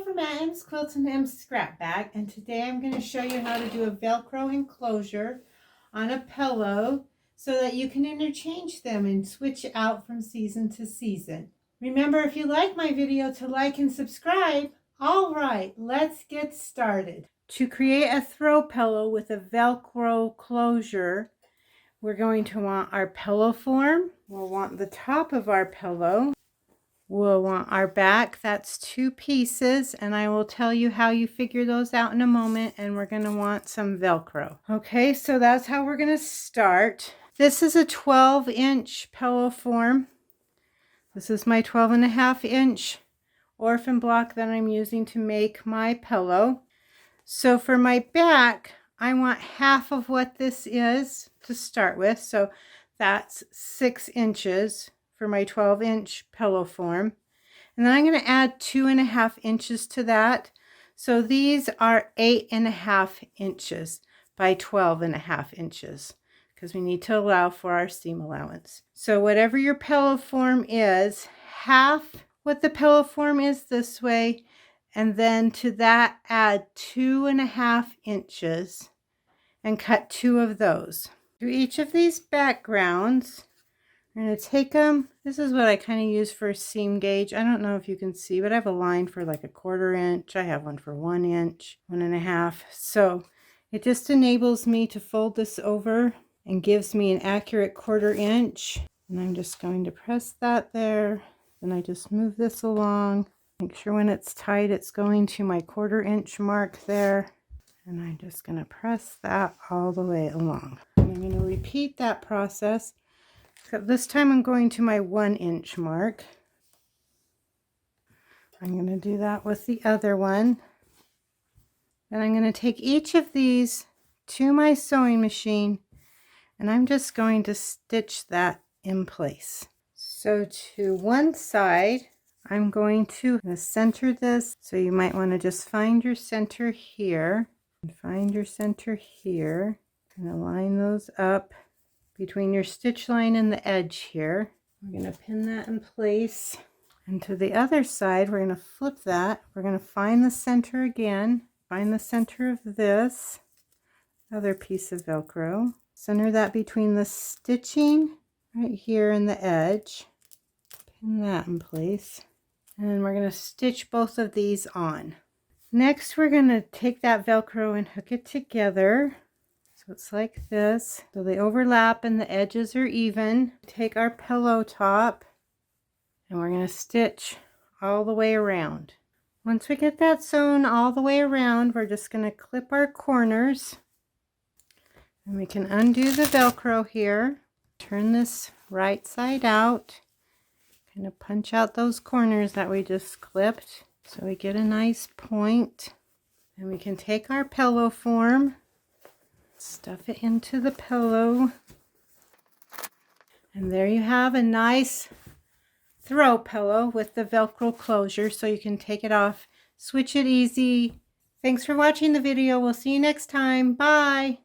from M's Quilts and M's Scrap Bag, and today I'm going to show you how to do a Velcro enclosure on a pillow so that you can interchange them and switch out from season to season. Remember, if you like my video, to like and subscribe. All right, let's get started. To create a throw pillow with a Velcro closure, we're going to want our pillow form. We'll want the top of our pillow. We'll want our back. That's 2 pieces, and I will tell you how you figure those out in a moment. And we're going to want some Velcro. Okay, so that's how we're going to start. This is a 12-inch pillow form. This is my 12.5-inch orphan block that I'm using to make my pillow. So for my back, I want half of what this is to start with. So that's 6 inches for my 12-inch pillow form. And then I'm going to add 2.5 inches to that. So these are 8.5 inches by 12.5 inches because we need to allow for our seam allowance. So whatever your pillow form is, half what the pillow form is this way, and then to that add 2.5 inches and cut 2 of those. To each of these backgrounds, I'm going to take them. This is what I kind of use for a seam gauge. I don't know if you can see, but I have a line for like 1/4 inch. I have one for 1 inch, 1.5. So it just enables me to fold this over and gives me an accurate 1/4 inch. And I'm just going to press that there. Then I just move this along. Make sure when it's tight, it's going to my 1/4 inch mark there. And I'm just going to press that all the way along. And I'm going to repeat that process. This time I'm going to my 1 inch mark. I'm going to do that with the other one. And I'm going to take each of these to my sewing machine, and I'm just going to stitch that in place. So to one side, I'm going to center this. So you might want to just find your center here and find your center here and align those up between your stitch line and the edge here. We're going to pin that in place. And to the other side, we're going to flip that. We're going to find the center again. Find the center of this other piece of Velcro. Center that between the stitching right here and the edge. Pin that in place. And we're going to stitch both of these on. Next, we're going to take that Velcro and hook it together. So it's like this. So they overlap and the edges are even. Take our pillow top and we're going to stitch all the way around. Once we get that sewn all the way around, we're just going to clip our corners. And we can undo the Velcro here. Turn this right side out. Kind of punch out those corners that we just clipped so we get a nice point. And we can take our pillow form, stuff it into the pillow, and there you have a nice throw pillow with the Velcro closure, so you can take it off, switch it easy. Thanks for watching the video. We'll see you next time. Bye.